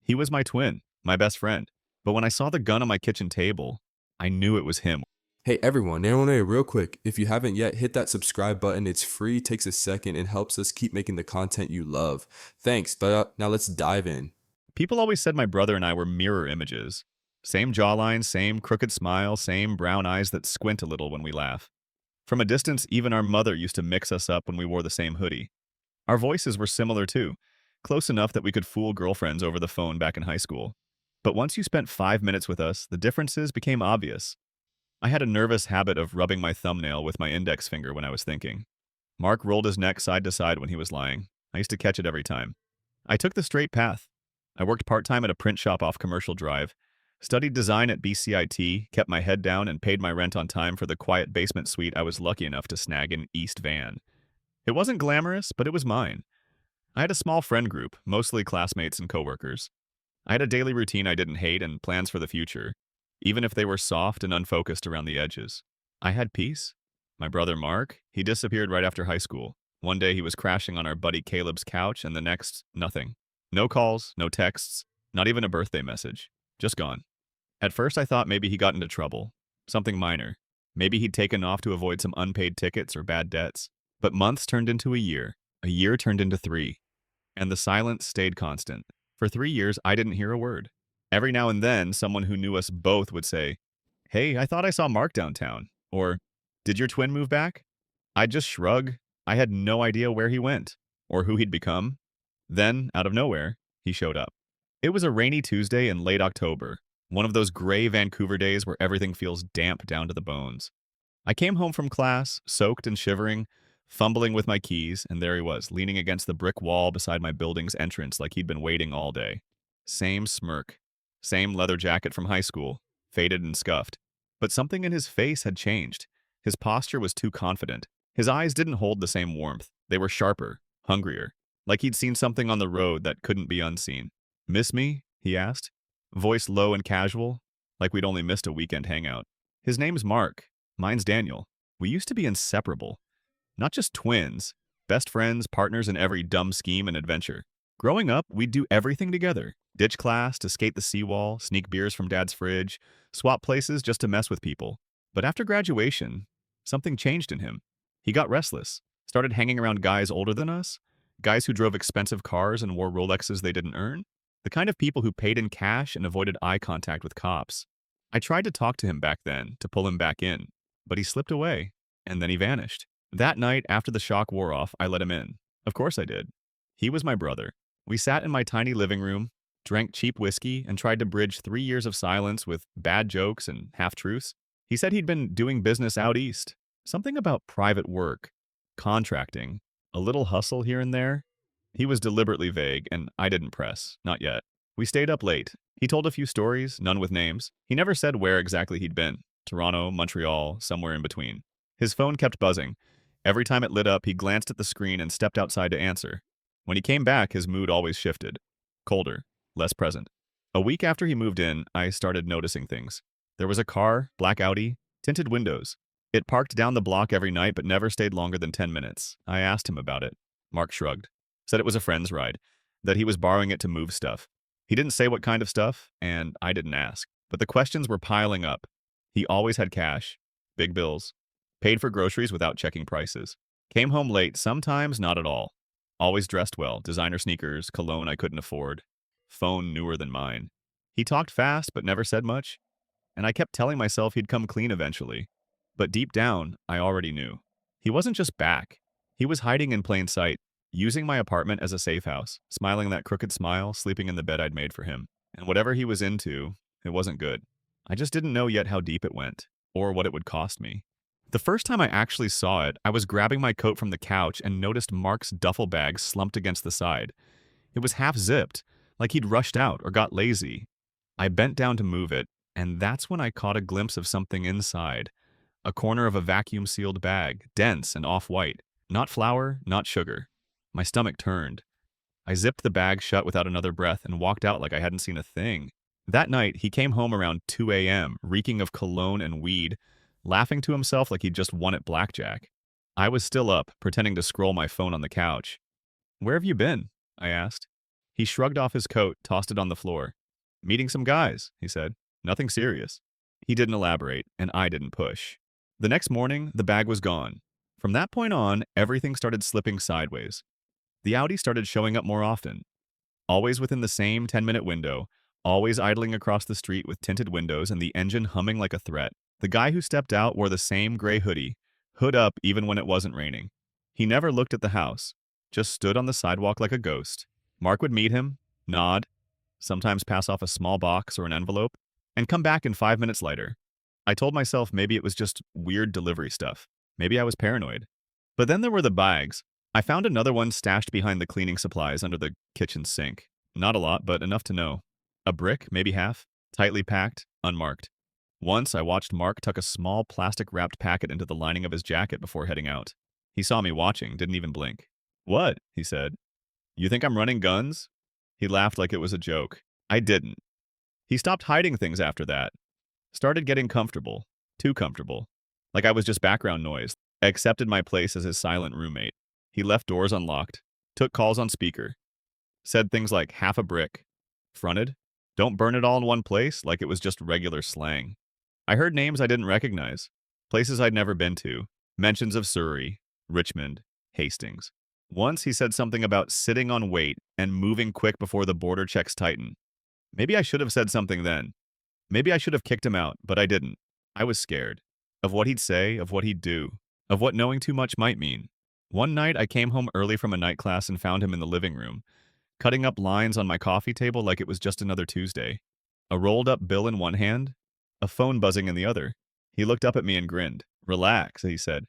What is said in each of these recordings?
He was my twin, my best friend. But when I saw the gun on my kitchen table, I knew it was him. Hey everyone, Aaron, real quick. If you haven't yet, hit that subscribe button. It's free, takes a second, and helps us keep making the content you love. Thanks, but now let's dive in. People always said my brother and I were mirror images. Same jawline, same crooked smile, same brown eyes that squint a little when we laugh. From a distance, even our mother used to mix us up when we wore the same hoodie. Our voices were similar too, close enough that we could fool girlfriends over the phone back in high school. But once you spent 5 minutes with us, the differences became obvious. I had a nervous habit of rubbing my thumbnail with my index finger when I was thinking. Mark rolled his neck side to side when he was lying. I used to catch it every time. I took the straight path. I worked part-time at a print shop off Commercial Drive, studied design at BCIT, kept my head down, and paid my rent on time for the quiet basement suite I was lucky enough to snag in East Van. It wasn't glamorous, but it was mine. I had a small friend group, mostly classmates and coworkers. I had a daily routine I didn't hate and plans for the future, even if they were soft and unfocused around the edges. I had peace. My brother Mark, he disappeared right after high school. One day he was crashing on our buddy Caleb's couch, and the next, nothing. No calls, no texts, not even a birthday message. Just gone. At first I thought maybe he got into trouble. Something minor. Maybe he'd taken off to avoid some unpaid tickets or bad debts. But months turned into a year turned into 3, and the silence stayed constant. For 3 years, I didn't hear a word. Every now and then, someone who knew us both would say, "Hey, I thought I saw Mark downtown," or "Did your twin move back?" I'd just shrug. I had no idea where he went, or who he'd become. Then, out of nowhere, he showed up. It was a rainy Tuesday in late October, one of those gray Vancouver days where everything feels damp down to the bones. I came home from class, soaked and shivering, fumbling with my keys, and there he was, leaning against the brick wall beside my building's entrance like he'd been waiting all day. Same smirk. Same leather jacket from high school, faded and scuffed. But something in his face had changed. His posture was too confident. His eyes didn't hold the same warmth. They were sharper, hungrier, like he'd seen something on the road that couldn't be unseen. "Miss me?" he asked, voice low and casual, like we'd only missed a weekend hangout. His name's Mark. Mine's Daniel. We used to be inseparable. Not just twins, best friends, partners in every dumb scheme and adventure. Growing up, we'd do everything together. Ditch class to skate the seawall, sneak beers from Dad's fridge, swap places just to mess with people. But after graduation, something changed in him. He got restless, started hanging around guys older than us, guys who drove expensive cars and wore Rolexes they didn't earn, the kind of people who paid in cash and avoided eye contact with cops. I tried to talk to him back then, to pull him back in, but he slipped away, and then he vanished. That night, after the shock wore off, I let him in. Of course I did. He was my brother. We sat in my tiny living room, drank cheap whiskey, and tried to bridge 3 years of silence with bad jokes and half-truths. He said he'd been doing business out east. Something about private work, contracting, a little hustle here and there. He was deliberately vague, and I didn't press. Not yet. We stayed up late. He told a few stories, none with names. He never said where exactly he'd been. Toronto, Montreal, somewhere in between. His phone kept buzzing. Every time it lit up, he glanced at the screen and stepped outside to answer. When he came back, his mood always shifted. Colder, less present. A week after he moved in, I started noticing things. There was a car, black Audi, tinted windows. It parked down the block every night but never stayed longer than 10 minutes. I asked him about it. Mark shrugged. Said it was a friend's ride. That he was borrowing it to move stuff. He didn't say what kind of stuff, and I didn't ask. But the questions were piling up. He always had cash. Big bills. Paid for groceries without checking prices. Came home late, sometimes not at all. Always dressed well, designer sneakers, cologne I couldn't afford. Phone newer than mine. He talked fast but never said much, and I kept telling myself he'd come clean eventually. But deep down, I already knew. He wasn't just back. He was hiding in plain sight, using my apartment as a safe house, smiling that crooked smile, sleeping in the bed I'd made for him. And whatever he was into, it wasn't good. I just didn't know yet how deep it went, or what it would cost me. The first time I actually saw it, I was grabbing my coat from the couch and noticed Mark's duffel bag slumped against the side. It was half-zipped, like he'd rushed out or got lazy. I bent down to move it, and that's when I caught a glimpse of something inside. A corner of a vacuum-sealed bag, dense and off-white. Not flour, not sugar. My stomach turned. I zipped the bag shut without another breath and walked out like I hadn't seen a thing. That night, he came home around 2 a.m., reeking of cologne and weed, laughing to himself like he'd just won at blackjack. I was still up, pretending to scroll my phone on the couch. "Where have you been?" I asked. He shrugged off his coat, tossed it on the floor. Meeting some guys, he said. Nothing serious. He didn't elaborate, and I didn't push. The next morning, the bag was gone. From that point on, everything started slipping sideways. The Audi started showing up more often, always within the same 10-minute window, always idling across the street with tinted windows and the engine humming like a threat. The guy who stepped out wore the same gray hoodie, hood up even when it wasn't raining. He never looked at the house, just stood on the sidewalk like a ghost. Mark would meet him, nod, sometimes pass off a small box or an envelope, and come back in 5 minutes later. I told myself maybe it was just weird delivery stuff. Maybe I was paranoid. But then there were the bags. I found another one stashed behind the cleaning supplies under the kitchen sink. Not a lot, but enough to know. A brick, maybe half, tightly packed, unmarked. Once I watched Mark tuck a small plastic-wrapped packet into the lining of his jacket before heading out. He saw me watching, didn't even blink. "What?" he said. "You think I'm running guns?" He laughed like it was a joke. I didn't. He stopped hiding things after that. Started getting comfortable. Too comfortable. Like I was just background noise. I accepted my place as his silent roommate. He left doors unlocked. Took calls on speaker. Said things like half a brick. Fronted. Don't burn it all in one place like it was just regular slang. I heard names I didn't recognize. Places I'd never been to. Mentions of Surrey, Richmond, Hastings. Once he said something about sitting on wait and moving quick before the border checks tighten. Maybe I should have said something then. Maybe I should have kicked him out, but I didn't. I was scared. Of what he'd say, of what he'd do, of what knowing too much might mean. One night I came home early from a night class and found him in the living room, cutting up lines on my coffee table like it was just another Tuesday. A rolled up bill in one hand, a phone buzzing in the other. He looked up at me and grinned. "Relax," he said.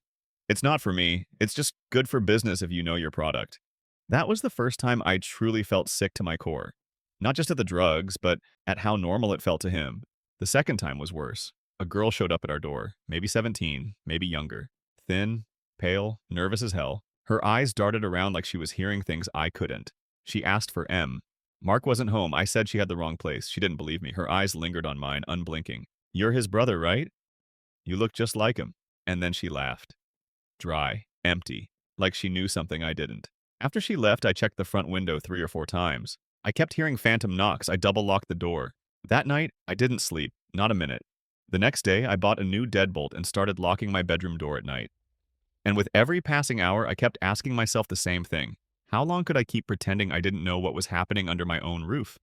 "It's not for me. It's just good for business if you know your product." That was the first time I truly felt sick to my core. Not just at the drugs, but at how normal it felt to him. The second time was worse. A girl showed up at our door, maybe 17, maybe younger. Thin, pale, nervous as hell. Her eyes darted around like she was hearing things I couldn't. She asked for M. Mark wasn't home. I said she had the wrong place. She didn't believe me. Her eyes lingered on mine, unblinking. "You're his brother, right? You look just like him." And then she laughed. Dry, empty, like she knew something I didn't. After she left, I checked the front window 3 or 4 times. I kept hearing phantom knocks. I double-locked the door. That night, I didn't sleep, not a minute. The next day, I bought a new deadbolt and started locking my bedroom door at night. And with every passing hour, I kept asking myself the same thing. How long could I keep pretending I didn't know what was happening under my own roof?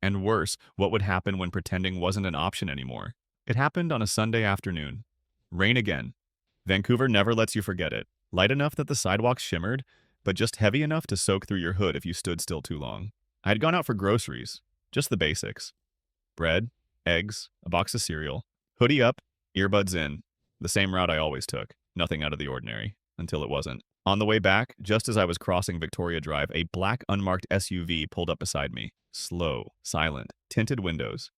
And worse, what would happen when pretending wasn't an option anymore? It happened on a Sunday afternoon. Rain again. Vancouver never lets you forget it. Light enough that the sidewalks shimmered, but just heavy enough to soak through your hood if you stood still too long. I had gone out for groceries. Just the basics. Bread, eggs, a box of cereal. Hoodie up, earbuds in. The same route I always took. Nothing out of the ordinary. Until it wasn't. On the way back, just as I was crossing Victoria Drive, a black unmarked SUV pulled up beside me. Slow, silent, tinted windows.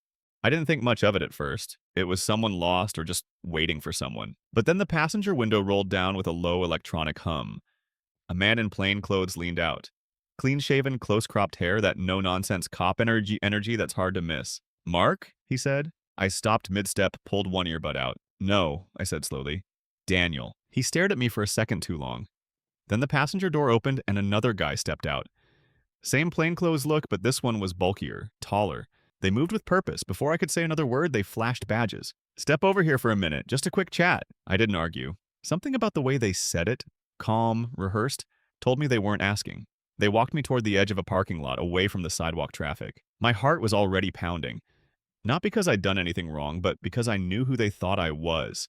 I didn't think much of it at first. It was someone lost or just waiting for someone. But then the passenger window rolled down with a low electronic hum. A man in plain clothes leaned out. Clean-shaven, close-cropped hair, that no-nonsense cop energy that's hard to miss. "Mark?" he said. I stopped mid-step, pulled one earbud out. "No," I said slowly. "Daniel." He stared at me for a second too long. Then the passenger door opened and another guy stepped out. Same plainclothes look, but this one was bulkier, taller. They moved with purpose. Before I could say another word, they flashed badges. "Step over here for a minute, just a quick chat." I didn't argue. Something about the way they said it, calm, rehearsed, told me they weren't asking. They walked me toward the edge of a parking lot, away from the sidewalk traffic. My heart was already pounding. Not because I'd done anything wrong, but because I knew who they thought I was.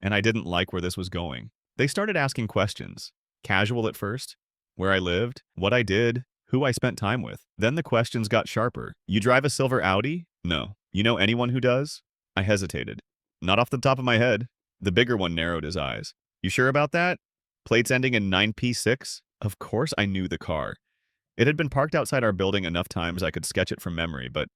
And I didn't like where this was going. They started asking questions. Casual at first. Where I lived, what I did, who I spent time with. Then the questions got sharper. "You drive a silver Audi?" "No." "You know anyone who does?" I hesitated. "Not off the top of my head." The bigger one narrowed his eyes. "You sure about that? Plates ending in 9P6? Of course I knew the car. It had been parked outside our building enough times I could sketch it from memory, but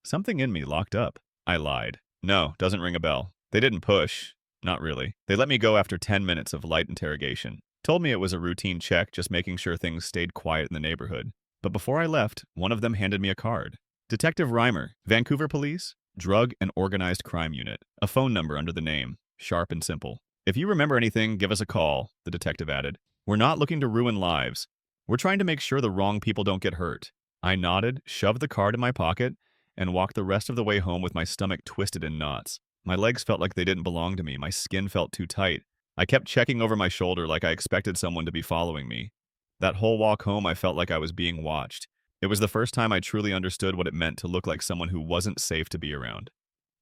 something in me locked up. I lied. "No, doesn't ring a bell." They didn't push. Not really. They let me go after 10 minutes of light interrogation. Told me it was a routine check, just making sure things stayed quiet in the neighborhood. But before I left, one of them handed me a card. "Detective Reimer, Vancouver Police, Drug and Organized Crime Unit." A phone number under the name, sharp and simple. "If you remember anything, give us a call," the detective added. "We're not looking to ruin lives. We're trying to make sure the wrong people don't get hurt." I nodded, shoved the card in my pocket, and walked the rest of the way home with my stomach twisted in knots. My legs felt like they didn't belong to me. My skin felt too tight. I kept checking over my shoulder like I expected someone to be following me. That whole walk home, I felt like I was being watched. It was the first time I truly understood what it meant to look like someone who wasn't safe to be around.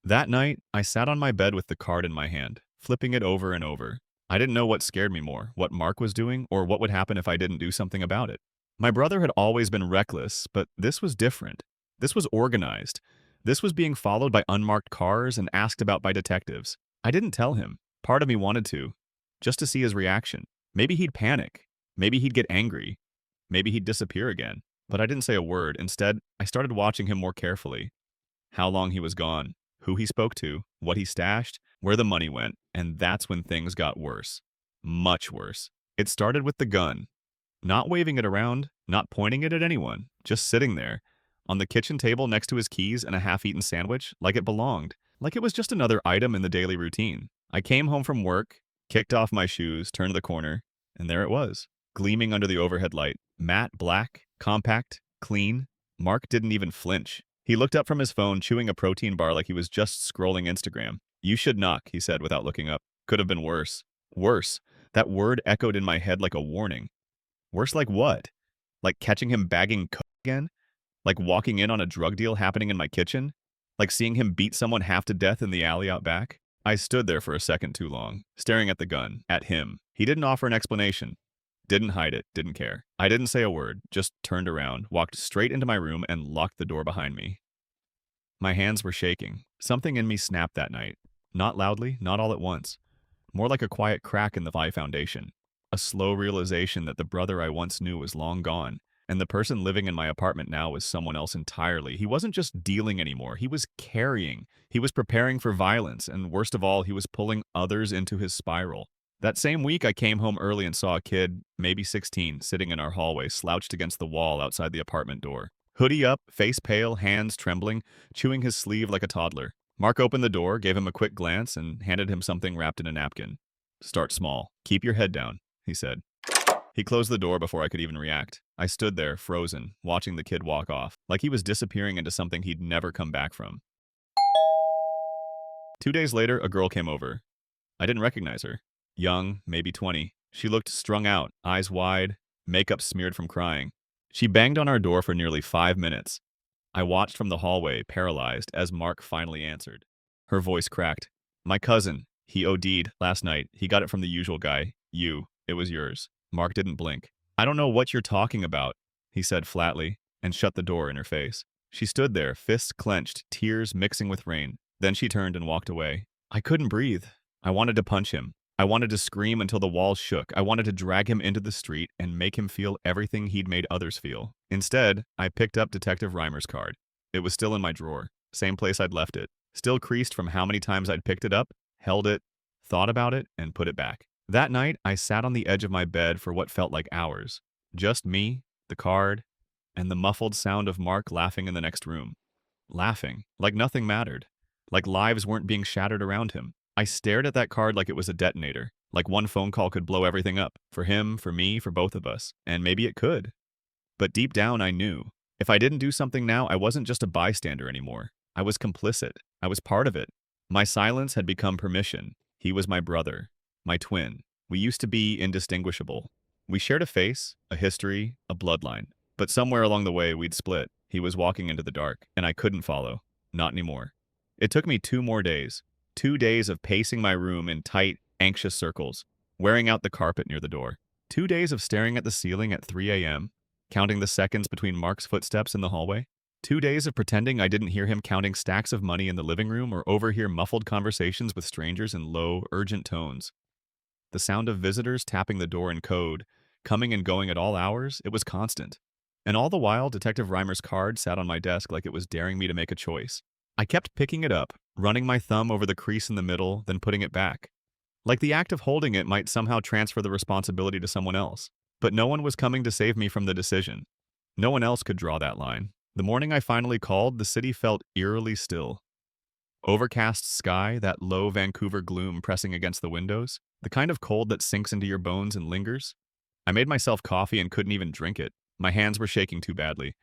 That night, I sat on my bed with the card in my hand, flipping it over and over. I didn't know what scared me more, what Mark was doing, or what would happen if I didn't do something about it. My brother had always been reckless, but this was different. This was organized. This was being followed by unmarked cars and asked about by detectives. I didn't tell him. Part of me wanted to, just to see his reaction. Maybe he'd panic. Maybe he'd get angry. Maybe he'd disappear again. But I didn't say a word. Instead, I started watching him more carefully. How long he was gone, who he spoke to, what he stashed, where the money went, and that's when things got worse. Much worse. It started with the gun. Not waving it around, not pointing it at anyone, just sitting there, on the kitchen table next to his keys and a half-eaten sandwich, like it belonged, like it was just another item in the daily routine. I came home from work, kicked off my shoes, turned the corner, and there it was, gleaming under the overhead light. Matte black, compact, clean. Mark didn't even flinch. He looked up from his phone, chewing a protein bar like he was just scrolling Instagram. "You should knock," he said without looking up. Could have been worse. Worse. That word echoed in my head like a warning. Worse like what? Like catching him bagging coke again? Like walking in on a drug deal happening in my kitchen? Like seeing him beat someone half to death in the alley out back? I stood there for a second too long, staring at the gun, at him. He didn't offer an explanation. Didn't hide it, didn't care. I didn't say a word, just turned around, walked straight into my room, and locked the door behind me. My hands were shaking. Something in me snapped that night. Not loudly, not all at once. More like a quiet crack in the foundation. A slow realization that the brother I once knew was long gone, and the person living in my apartment now was someone else entirely. He wasn't just dealing anymore, he was carrying. He was preparing for violence, and worst of all, he was pulling others into his spiral. That same week, I came home early and saw a kid, maybe 16, sitting in our hallway, slouched against the wall outside the apartment door. Hoodie up, face pale, hands trembling, chewing his sleeve like a toddler. Mark opened the door, gave him a quick glance, and handed him something wrapped in a napkin. "Start small. Keep your head down," he said. He closed the door before I could even react. I stood there, frozen, watching the kid walk off, like he was disappearing into something he'd never come back from. 2 days later, a girl came over. I didn't recognize her. Young, maybe 20. She looked strung out, eyes wide, makeup smeared from crying. She banged on our door for nearly 5 minutes. I watched from the hallway, paralyzed, as Mark finally answered. Her voice cracked. "My cousin. He OD'd last night. He got it from the usual guy. You. It was yours." Mark didn't blink. "I don't know what you're talking about," he said flatly, and shut the door in her face. She stood there, fists clenched, tears mixing with rain. Then she turned and walked away. I couldn't breathe. I wanted to punch him. I wanted to scream until the walls shook. I wanted to drag him into the street and make him feel everything he'd made others feel. Instead, I picked up Detective Reimer's card. It was still in my drawer, same place I'd left it, still creased from how many times I'd picked it up, held it, thought about it, and put it back. That night, I sat on the edge of my bed for what felt like hours. Just me, the card, and the muffled sound of Mark laughing in the next room. Laughing, like nothing mattered, like lives weren't being shattered around him. I stared at that card like it was a detonator, like one phone call could blow everything up, for him, for me, for both of us, and maybe it could. But deep down, I knew. If I didn't do something now, I wasn't just a bystander anymore. I was complicit. I was part of it. My silence had become permission. He was my brother, my twin. We used to be indistinguishable. We shared a face, a history, a bloodline. But somewhere along the way, we'd split. He was walking into the dark, and I couldn't follow. Not anymore. It took me 2 more days. 2 days of pacing my room in tight, anxious circles, wearing out the carpet near the door. 2 days of staring at the ceiling at 3 a.m., counting the seconds between Mark's footsteps in the hallway. 2 days of pretending I didn't hear him counting stacks of money in the living room or overhear muffled conversations with strangers in low, urgent tones. The sound of visitors tapping the door in code, coming and going at all hours, it was constant. And all the while, Detective Reimer's card sat on my desk like it was daring me to make a choice. I kept picking it up, running my thumb over the crease in the middle, then putting it back. Like the act of holding it might somehow transfer the responsibility to someone else. But no one was coming to save me from the decision. No one else could draw that line. The morning I finally called, the city felt eerily still. Overcast sky, that low Vancouver gloom pressing against the windows, the kind of cold that sinks into your bones and lingers. I made myself coffee and couldn't even drink it. My hands were shaking too badly.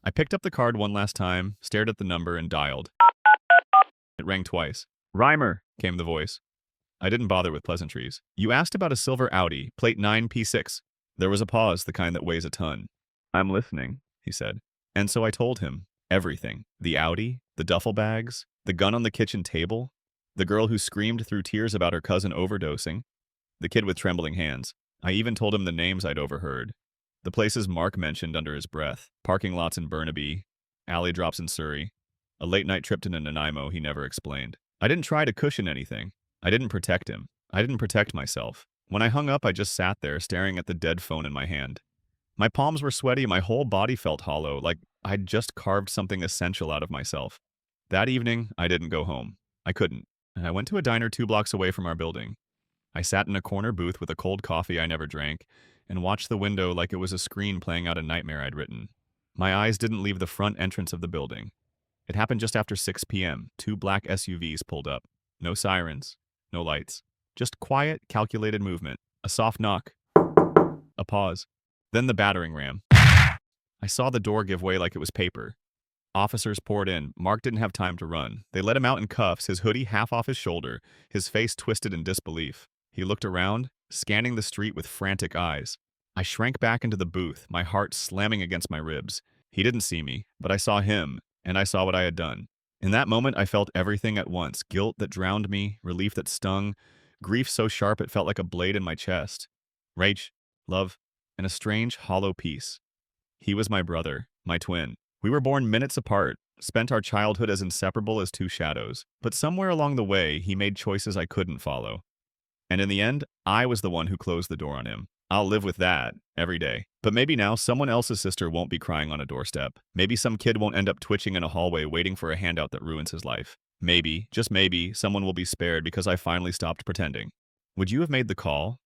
I picked up the card one last time, stared at the number, and dialed. It rang twice. Reimer, came the voice. I didn't bother with pleasantries. You asked about a silver Audi, plate 9P6. There was a pause, the kind that weighs a ton. I'm listening, he said. And so I told him everything. The Audi, the duffel bags, the gun on the kitchen table, the girl who screamed through tears about her cousin overdosing, the kid with trembling hands. I even told him the names I'd overheard. The places Mark mentioned under his breath. Parking lots in Burnaby, alley drops in Surrey, a late-night trip to Nanaimo he never explained. I didn't try to cushion anything. I didn't protect him. I didn't protect myself. When I hung up, I just sat there, staring at the dead phone in my hand. My palms were sweaty, my whole body felt hollow, like I'd just carved something essential out of myself. That evening, I didn't go home. I couldn't. I went to a diner 2 blocks away from our building. I sat in a corner booth with a cold coffee I never drank, and watched the window like it was a screen playing out a nightmare I'd written. My eyes didn't leave the front entrance of the building. It happened just after 6 p.m. 2 black SUVs pulled up. No sirens, no lights. Just quiet, calculated movement. A soft knock. A pause. Then the battering ram. I saw the door give way like it was paper. Officers poured in. Mark didn't have time to run. They let him out in cuffs, his hoodie half off his shoulder, his face twisted in disbelief. He looked around, scanning the street with frantic eyes. I shrank back into the booth, my heart slamming against my ribs. He didn't see me, but I saw him, and I saw what I had done. In that moment, I felt everything at once. Guilt that drowned me, relief that stung, grief so sharp it felt like a blade in my chest. Rage, love, and a strange, hollow peace. He was my brother, my twin. We were born minutes apart, spent our childhood as inseparable as two shadows. But somewhere along the way, he made choices I couldn't follow. And in the end, I was the one who closed the door on him. I'll live with that every day. But maybe now someone else's sister won't be crying on a doorstep. Maybe some kid won't end up twitching in a hallway waiting for a handout that ruins his life. Maybe, just maybe, someone will be spared because I finally stopped pretending. Would you have made the call?